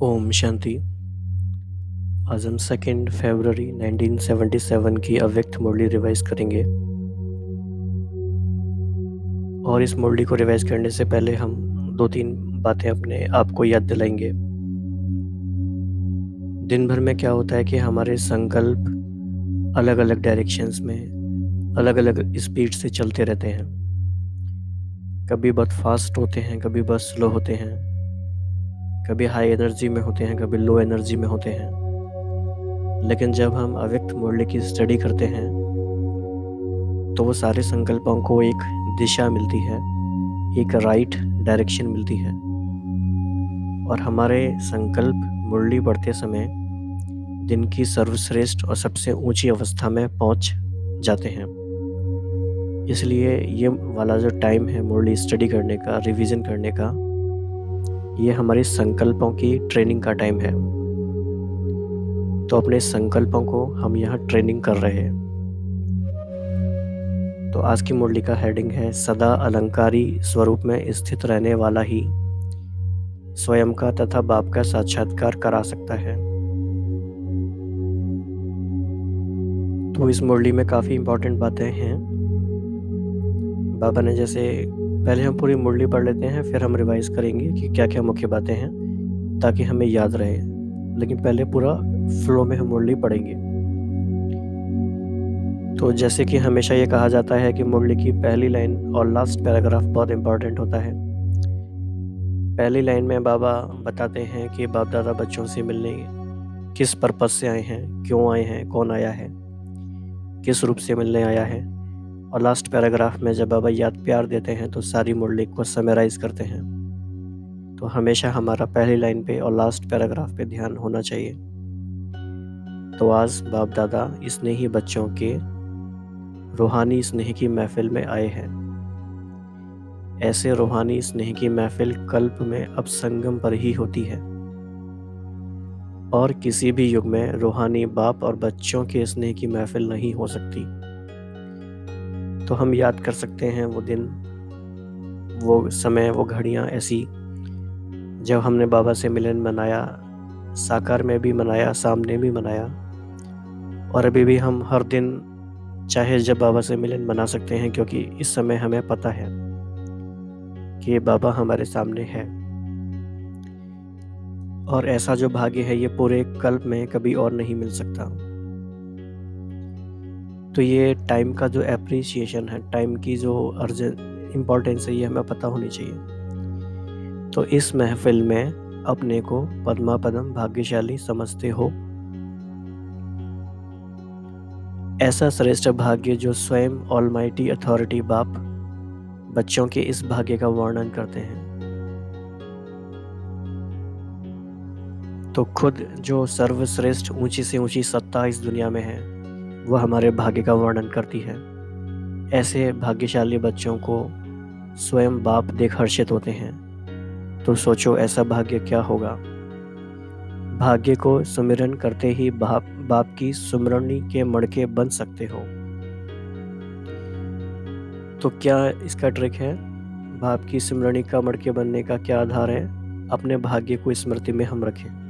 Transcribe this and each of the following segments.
ओम शांति। आज हम 2 फरवरी 1977 की अव्यक्त मुरली रिवाइज करेंगे। और इस मुरली को रिवाइज करने से पहले हम 2-3 बातें अपने आप को याद दिलाएंगे। दिन भर में क्या होता है कि हमारे संकल्प अलग अलग डायरेक्शंस में अलग अलग स्पीड से चलते रहते हैं। कभी बहुत फास्ट होते हैं, कभी बहुत स्लो होते हैं, कभी हाई एनर्जी में होते हैं, कभी लो एनर्जी में होते हैं। लेकिन जब हम अव्यक्त मुरली की स्टडी करते हैं तो वो सारे संकल्पों को एक दिशा मिलती है, एक राइट डायरेक्शन मिलती है। और हमारे संकल्प मुरली पढ़ते समय दिन की सर्वश्रेष्ठ और सबसे ऊंची अवस्था में पहुंच जाते हैं। इसलिए ये वाला जो टाइम है मुरली स्टडी करने का, रिवीजन करने का, ये हमारे संकल्पों की ट्रेनिंग का टाइम है। तो अपने संकल्पों को हम यहाँ ट्रेनिंग कर रहे हैं। तो आज की मुरली का हेडिंग है सदा अलंकारी स्वरूप में स्थित रहने वाला ही स्वयं का तथा बाप का साक्षात्कार करा सकता है। तो इस मुरली में काफ़ी इम्पोर्टेंट बातें हैं। बाबा ने जैसे पहले हम पूरी मुरली पढ़ लेते हैं, फिर हम रिवाइज करेंगे कि क्या क्या मुख्य बातें हैं ताकि हमें याद रहे। लेकिन पहले पूरा फ्लो में हम मुरली पढ़ेंगे। तो जैसे कि हमेशा ये कहा जाता है कि मुरली की पहली लाइन और लास्ट पैराग्राफ बहुत इम्पोर्टेंट होता है। पहली लाइन में बाबा बताते हैं कि बाप दादा बच्चों से मिलने किस पर्पस से आए हैं, क्यों आए हैं, कौन आया है, किस रूप से मिलने आया है। और लास्ट पैराग्राफ में जब बाबा याद प्यार देते हैं तो सारी मुरली को समराइज करते हैं। तो हमेशा हमारा पहली लाइन पे और लास्ट पैराग्राफ पे ध्यान होना चाहिए। तो आज बाप दादा स्नेही बच्चों के रूहानी स्नेह की महफिल में आए हैं। ऐसे रूहानी स्नेह की महफिल कल्प में अब संगम पर ही होती है और किसी भी युग में रूहानी बाप और बच्चों के स्नेह की महफिल नहीं हो सकती। तो हम याद कर सकते हैं वो दिन, वो समय, वो घड़ियाँ ऐसी जब हमने बाबा से मिलन मनाया, साकार में भी मनाया, सामने भी मनाया। और अभी भी हम हर दिन चाहे जब बाबा से मिलन मना सकते हैं, क्योंकि इस समय हमें पता है कि बाबा हमारे सामने है। और ऐसा जो भाग्य है ये पूरे कल्प में कभी और नहीं मिल सकता। तो ये टाइम का जो एप्रिसिएशन है, टाइम की जो अर्जेंट इम्पोर्टेंस है, ये हमें पता होनी चाहिए। तो इस महफिल में अपने को पद्मा पदम भाग्यशाली समझते हो। ऐसा श्रेष्ठ भाग्य जो स्वयं ऑलमाइटी अथॉरिटी बाप बच्चों के इस भाग्य का वर्णन करते हैं। तो खुद जो सर्वश्रेष्ठ ऊंची से ऊंची सत्ता इस दुनिया में है वह हमारे भाग्य का वर्णन करती है। ऐसे भाग्यशाली बच्चों को स्वयं बाप देख हर्षित होते हैं। तो सोचो ऐसा भाग्य क्या होगा। भाग्य को सुमिरन करते ही बाप की सुमरनी के मड़के बन सकते हो। तो क्या इसका ट्रिक है? बाप की सिमरनी का मड़के बनने का क्या आधार है? अपने भाग्य को स्मृति में हम रखें।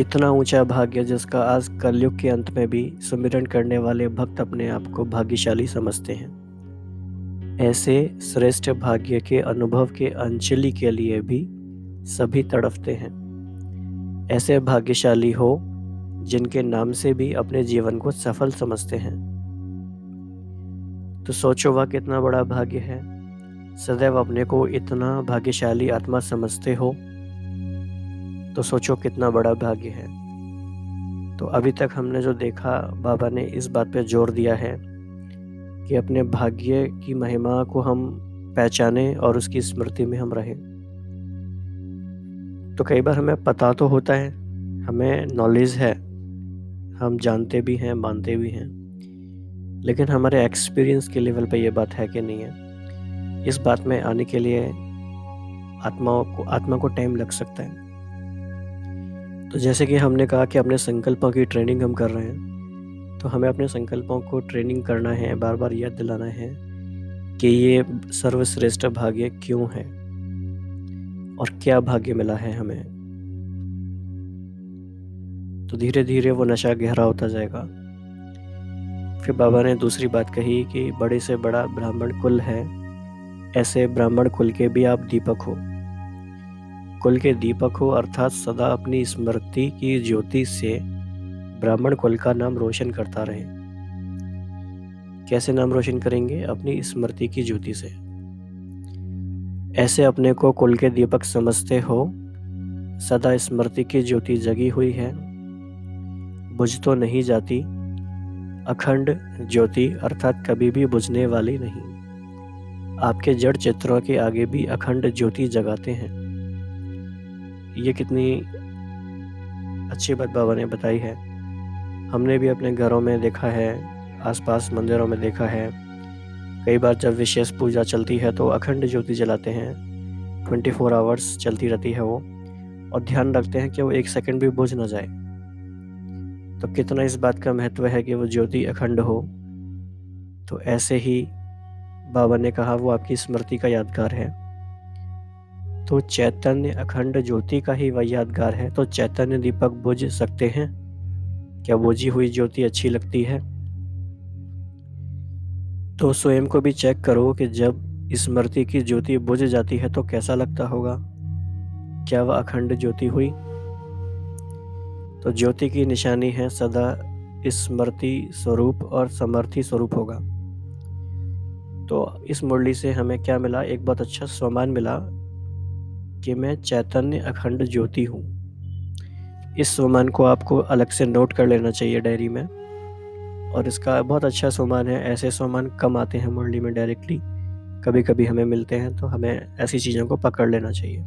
इतना ऊंचा भाग्य जिसका आज कलयुग के अंत में भी सुमिरन करने वाले भक्त अपने आप को भाग्यशाली समझते हैं। ऐसे श्रेष्ठ भाग्य के अनुभव के अंजलि के लिए भी सभी तड़पते हैं। ऐसे भाग्यशाली हो जिनके नाम से भी अपने जीवन को सफल समझते हैं। तो सोचो वह कितना बड़ा भाग्य है। सदैव अपने को इतना भाग्यशाली आत्मा समझते हो तो सोचो कितना बड़ा भाग्य है। तो अभी तक हमने जो देखा, बाबा ने इस बात पे जोर दिया है कि अपने भाग्य की महिमा को हम पहचानें और उसकी स्मृति में हम रहें। तो कई बार हमें पता तो होता है, हमें नॉलेज है, हम जानते भी हैं, मानते भी हैं, लेकिन हमारे एक्सपीरियंस के लेवल पे ये बात है कि नहीं है। इस बात में आने के लिए आत्मा को टाइम लग सकता है। तो जैसे कि हमने कहा कि अपने संकल्पों की ट्रेनिंग हम कर रहे हैं, तो हमें अपने संकल्पों को ट्रेनिंग करना है, बार बार याद दिलाना है कि ये सर्वश्रेष्ठ भाग्य क्यों है। और क्या भाग्य मिला है हमें। तो धीरे धीरे वो नशा गहरा होता जाएगा। फिर बाबा ने दूसरी बात कही कि बड़े से बड़ा ब्राह्मण कुल है, ऐसे ब्राह्मण कुल के भी आप दीपक हो। कुल के दीपक हो अर्थात सदा अपनी स्मृति की ज्योति से ब्राह्मण कुल का नाम रोशन करता रहे। कैसे नाम रोशन करेंगे? अपनी स्मृति की ज्योति से। ऐसे अपने को कुल के दीपक समझते हो, सदा स्मृति की ज्योति जगी हुई है, बुझ तो नहीं जाती, अखंड ज्योति अर्थात कभी भी बुझने वाली नहीं। आपके जड़ चित्रों के आगे भी अखंड ज्योति जगाते हैं। ये कितनी अच्छी बात बाबा ने बताई है। हमने भी अपने घरों में देखा है, आसपास मंदिरों में देखा है। कई बार जब विशेष पूजा चलती है तो अखंड ज्योति जलाते हैं, 24 आवर्स चलती रहती है वो, और ध्यान रखते हैं कि वो 1 सेकंड भी बुझ ना जाए। तो कितना इस बात का महत्व है कि वो ज्योति अखंड हो। तो ऐसे ही बाबा ने कहा वो आपकी स्मृति का यादगार है। तो चैतन्य अखंड ज्योति का ही वह यादगार है। तो चैतन्य दीपक बुझ सकते हैं क्या? बुझी हुई ज्योति अच्छी लगती है? तो स्वयं को भी चेक करो कि जब स्मृति की ज्योति बुझ जाती है तो कैसा लगता होगा। क्या वह अखंड ज्योति हुई? तो ज्योति की निशानी है सदा स्मृति स्वरूप और समर्थी स्वरूप होगा। तो इस मुरली से हमें क्या मिला? एक बहुत अच्छा स्वमान मिला कि मैं चैतन्य अखंड ज्योति हूँ। इस स्वमान को आपको अलग से नोट कर लेना चाहिए डायरी में, और इसका बहुत अच्छा स्वमान है। ऐसे स्वमान कम आते हैं मुरली में डायरेक्टली, कभी कभी हमें मिलते हैं, तो हमें ऐसी चीज़ों को पकड़ लेना चाहिए।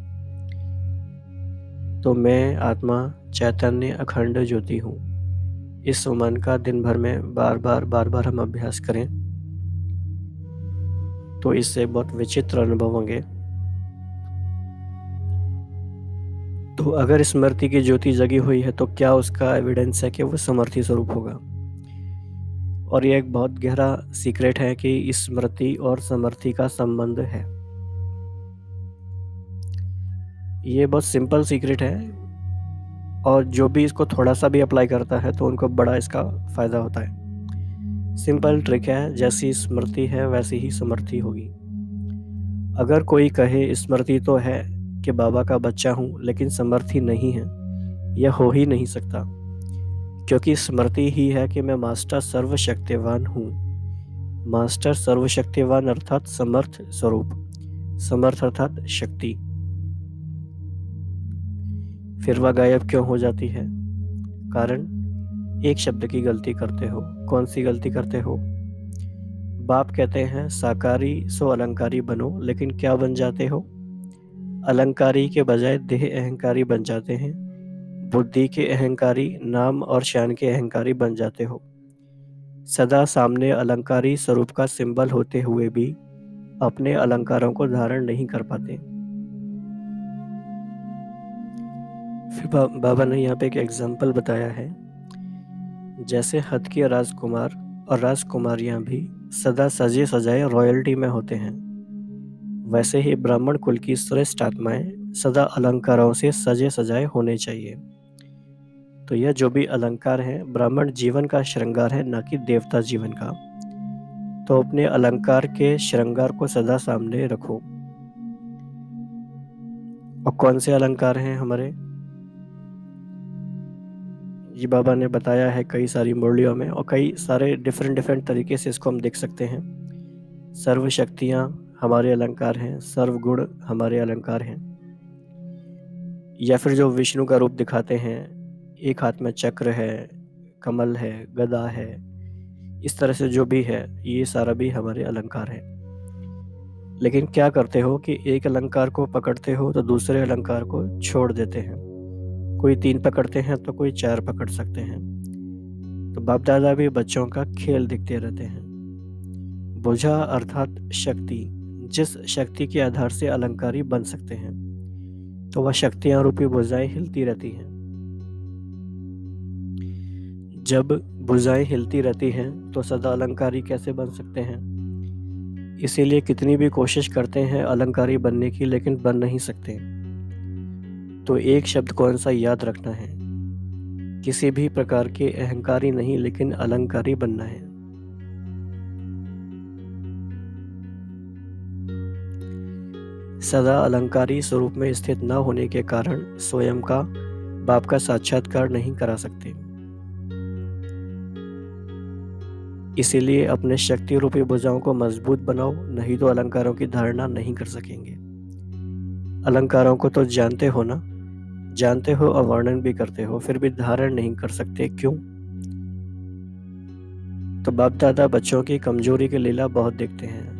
तो मैं आत्मा चैतन्य अखंड ज्योति हूँ। इस स्वमान का दिन भर में बार बार हम अभ्यास करें तो इससे बहुत विचित्र अनुभव होंगे। तो अगर स्मृति की ज्योति जगी हुई है तो क्या उसका एविडेंस है कि वो समर्थी स्वरूप होगा। और ये एक बहुत गहरा सीक्रेट है कि स्मृति और समर्थी का संबंध है। ये बहुत सिंपल सीक्रेट है, और जो भी इसको थोड़ा सा भी अप्लाई करता है तो उनको बड़ा इसका फायदा होता है। सिंपल ट्रिक है, जैसी स्मृति है वैसी ही समर्थी होगी। अगर कोई कहे स्मृति तो है कि बाबा का बच्चा हूँ लेकिन समर्थी नहीं है, यह हो ही नहीं सकता, क्योंकि स्मृति ही है कि मैं मास्टर सर्वशक्तिवान हूँ। मास्टर सर्वशक्तिवान अर्थात समर्थ स्वरूप, समर्थ अर्थात शक्ति। फिर वह गायब क्यों हो जाती है? कारण एक शब्द की गलती करते हो। कौन सी गलती करते हो? बाप कहते हैं साकारी सो अलंकारी बनो, लेकिन क्या बन जाते हो? अलंकारी के बजाय देह अहंकारी बन जाते हैं। बुद्धि के अहंकारी, नाम और शान के अहंकारी बन जाते हो। सदा सामने अलंकारी स्वरूप का सिंबल होते हुए भी अपने अलंकारों को धारण नहीं कर पाते। फिर बाबा ने यहाँ पे एक एग्जाम्पल बताया है। जैसे हद के राजकुमार और राजकुमारियां भी सदा सजे सजाए रॉयल्टी में होते हैं, वैसे ही ब्राह्मण कुल की श्रेष्ठ आत्माएं सदा अलंकारों से सजे सजाए होने चाहिए। तो यह जो भी अलंकार है ब्राह्मण जीवन का श्रृंगार है, ना कि देवता जीवन का। तो अपने अलंकार के श्रृंगार को सदा सामने रखो। और कौन से अलंकार हैं हमारे? ये बाबा ने बताया है कई सारी मुरलियों में, और कई सारे डिफरेंट तरीके से इसको हम देख सकते हैं। सर्व शक्तियाँ हमारे अलंकार हैं, सर्व गुण हमारे अलंकार हैं। या फिर जो विष्णु का रूप दिखाते हैं, एक हाथ में चक्र है, कमल है, गदा है, इस तरह से जो भी है ये सारा भी हमारे अलंकार है। लेकिन क्या करते हो कि एक अलंकार को पकड़ते हो तो दूसरे अलंकार को छोड़ देते हैं। कोई 3 पकड़ते हैं तो कोई 4 पकड़ सकते हैं। तो बाप दादा भी बच्चों का खेल दिखते रहते हैं। बोझा अर्थात शक्ति, जिस शक्ति के आधार से अलंकारी बन सकते हैं, तो वह शक्तियां रूपी भुजाएं हिलती रहती हैं। जब भुजाएं हिलती रहती हैं तो सदा अलंकारी कैसे बन सकते हैं? इसीलिए कितनी भी कोशिश करते हैं अलंकारी बनने की, लेकिन बन नहीं सकते। तो एक शब्द कौन सा याद रखना है, किसी भी प्रकार के अहंकारी नहीं लेकिन अलंकारी बनना है। सदा अलंकारी स्वरूप में स्थित न होने के कारण स्वयं का बाप का साक्षात्कार नहीं करा सकते। इसीलिए अपने शक्ति रूपी भुजाओं को मजबूत बनाओ, नहीं तो अलंकारों की धारणा नहीं कर सकेंगे। अलंकारों को तो जानते हो ना, जानते हो और वर्णन भी करते हो, फिर भी धारण नहीं कर सकते, क्यों? तो बाप दादा बच्चों की कमजोरी की लीला बहुत देखते हैं।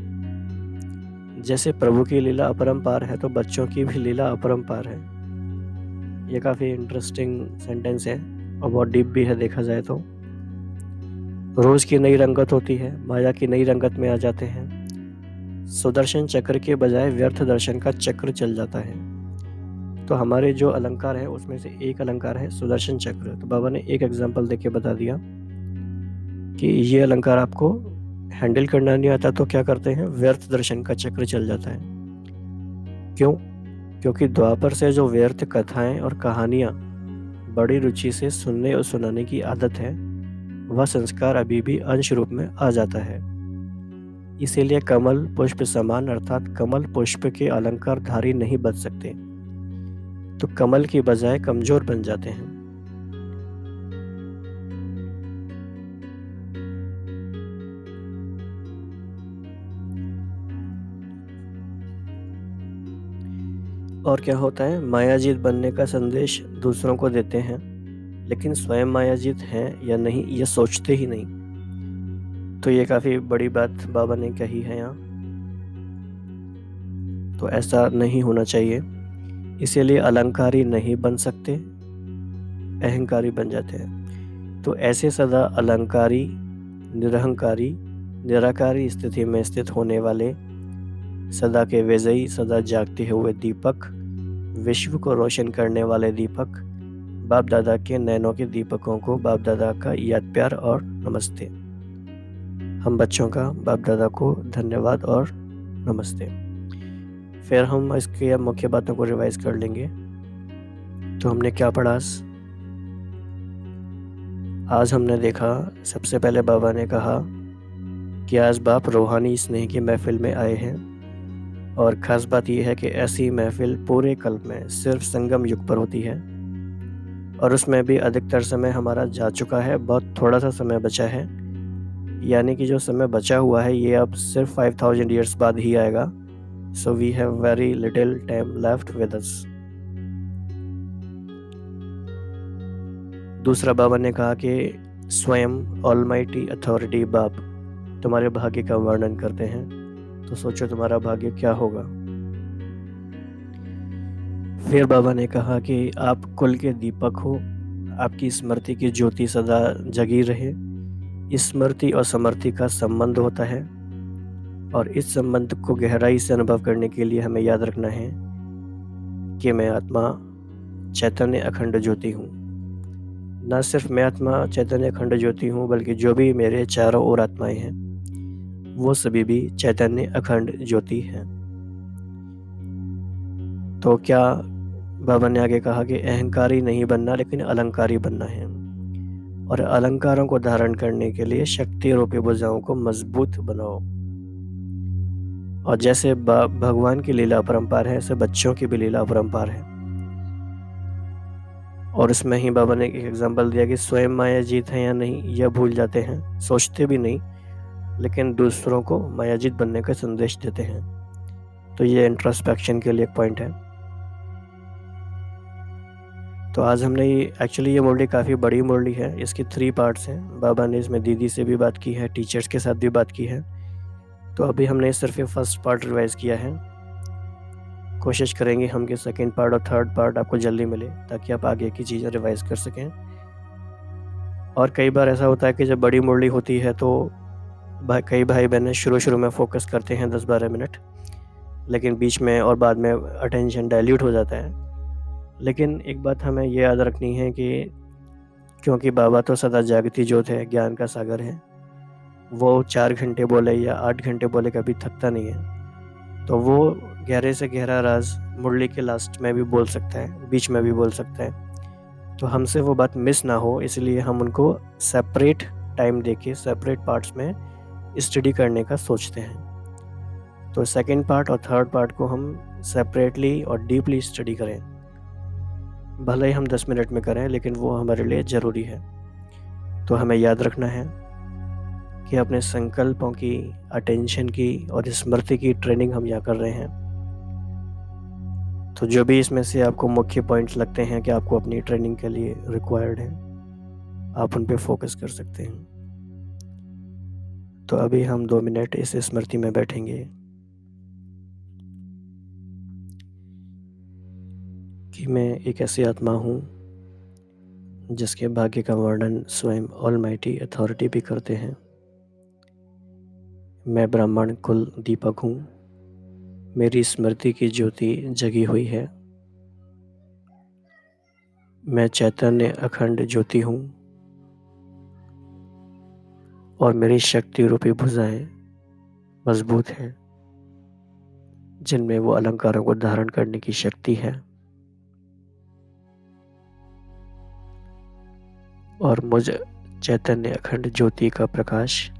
जैसे प्रभु की लीला अपरंपार है तो बच्चों की भी लीला अपरंपार है। ये काफी इंटरेस्टिंग सेंटेंस है और बहुत डीप भी है देखा जाए तो। रोज की नई रंगत होती है, माया की नई रंगत में आ जाते हैं। सुदर्शन चक्र के बजाय व्यर्थ दर्शन का चक्र चल जाता है। तो हमारे जो अलंकार है उसमें से एक अलंकार है सुदर्शन चक्र। तो बाबा ने एक एग्जांपल देके बता दिया कि ये अलंकार आपको हैंडल करना नहीं आता तो क्या करते हैं, व्यर्थ दर्शन का चक्र चल जाता है। क्यों? क्योंकि द्वापर से जो व्यर्थ कथाएं और कहानियां बड़ी रुचि से सुनने और सुनाने की आदत है, वह संस्कार अभी भी अंश रूप में आ जाता है। इसीलिए कमल पुष्प समान अर्थात कमल पुष्प के अलंकार धारी नहीं बन सकते, तो कमल की बजाय कमजोर बन जाते हैं। और क्या होता है, मायाजीत बनने का संदेश दूसरों को देते हैं, लेकिन स्वयं मायाजीत हैं या नहीं ये सोचते ही नहीं। तो ये काफी बड़ी बात बाबा ने कही है यहाँ। तो ऐसा नहीं होना चाहिए। इसीलिए अलंकारी नहीं बन सकते, अहंकारी बन जाते हैं। तो ऐसे सदा अलंकारी, निरहंकारी, निराकारी स्थिति में स्थित होने वाले सदा के विजयी, सदा जागते हुए दीपक, विश्व को रोशन करने वाले दीपक, बाप दादा के नैनों के दीपकों को बाप दादा का याद प्यार और नमस्ते। हम बच्चों का बाप दादा को धन्यवाद और नमस्ते। फिर हम इसके मुख्य बातों को रिवाइज कर लेंगे। तो हमने क्या पढ़ा आज हमने देखा, सबसे पहले बाबा ने कहा कि आज बाप रूहानी स्नेह की महफिल में आए हैं, और ख़ास बात यह है कि ऐसी महफिल पूरे कल्प में सिर्फ संगम युग पर होती है, और उसमें भी अधिकतर समय हमारा जा चुका है, बहुत थोड़ा सा समय बचा है। यानी कि जो समय बचा हुआ है ये अब सिर्फ 5000 ईयर्स बाद ही आएगा। So we have very little time left with us. दूसरा बाबा ने कहा कि स्वयं ऑलमाइटी अथॉरिटी बाप तुम्हारे भाग्य का वर्णन करते हैं, तो सोचो तुम्हारा भाग्य क्या होगा। फिर बाबा ने कहा कि आप कुल के दीपक हो, आपकी स्मृति की ज्योति सदा जगी रहे। स्मृति और समृद्धि का संबंध होता है, और इस संबंध को गहराई से अनुभव करने के लिए हमें याद रखना है कि मैं आत्मा चैतन्य अखंड ज्योति हूँ। न सिर्फ मैं आत्मा चैतन्य अखंड ज्योति हूँ, बल्कि जो भी मेरे चारों ओर आत्माएं हैं वो सभी भी चैतन्य अखंड ज्योति हैं। तो क्या बाबा ने आगे कहा कि अहंकारी नहीं बनना लेकिन अलंकारी बनना है, और अलंकारों को धारण करने के लिए शक्ति रूपी भुजाओं को मजबूत बनाओ। और जैसे भगवान की लीला अपरंपार है, ऐसे बच्चों की भी लीला अपरंपार है। और इसमें ही बाबा ने एक एग्जांपल दिया कि स्वयं मायाजीत है या नहीं यह भूल जाते हैं, सोचते भी नहीं, लेकिन दूसरों को मायाजीत बनने का संदेश देते हैं। तो ये इंट्रोस्पेक्शन के लिए एक पॉइंट है। तो आज हमने एक्चुअली ये मुरली काफ़ी बड़ी मुरली है, इसकी 3 पार्ट्स हैं। बाबा ने इसमें दीदी से भी बात की है, टीचर्स के साथ भी बात की है। तो अभी हमने सिर्फ ये फर्स्ट पार्ट रिवाइज किया है। कोशिश करेंगे हम कि सेकेंड पार्ट और थर्ड पार्ट आपको जल्दी मिले, ताकि आप आगे की चीज़ें रिवाइज कर सकें। और कई बार ऐसा होता है कि जब बड़ी मुरली होती है तो कई भाई बहनें शुरू में फोकस करते हैं 10-12 मिनट, लेकिन बीच में और बाद में अटेंशन डाइल्यूट हो जाता है। लेकिन एक बात हमें ये याद रखनी है कि क्योंकि बाबा तो सदा जागती ज्योत है, ज्ञान का सागर है, वो 4 घंटे बोले या 8 घंटे बोले कभी थकता नहीं है। तो वो गहरे से गहरा राज मुरली के लास्ट में भी बोल सकता है, बीच में भी बोल सकता है। तो हमसे वो बात मिस ना हो, इसलिए हम उनको सेपरेट टाइम देके सेपरेट पार्ट्स में स्टडी करने का सोचते हैं। तो सेकंड पार्ट और थर्ड पार्ट को हम सेपरेटली और डीपली स्टडी करें, भले ही हम 10 मिनट में करें, लेकिन वो हमारे लिए ज़रूरी है। तो हमें याद रखना है कि अपने संकल्पों की, अटेंशन की और स्मृति की ट्रेनिंग हम यहाँ कर रहे हैं। तो जो भी इसमें से आपको मुख्य पॉइंट्स लगते हैं कि आपको अपनी ट्रेनिंग के लिए रिक्वायर्ड है, आप उन पे फोकस कर सकते हैं। तो अभी हम 2 मिनट इस स्मृति में बैठेंगे कि मैं एक ऐसी आत्मा हूँ जिसके भाग्य का वर्णन स्वयं ऑलमाइटी अथॉरिटी भी करते हैं। मैं ब्राह्मण कुल दीपक हूँ, मेरी स्मृति की ज्योति जगी हुई है। मैं चैतन्य अखंड ज्योति हूँ और मेरी शक्ति रूपी भुजाएं मजबूत हैं, जिनमें वो अलंकारों को धारण करने की शक्ति है। और मुझ चैतन्य अखंड ज्योति का प्रकाश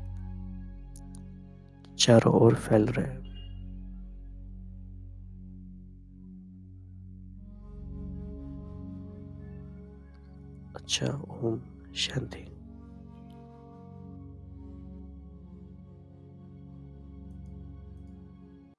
चारों ओर फैल रहा है। अच्छा, ओम शांति।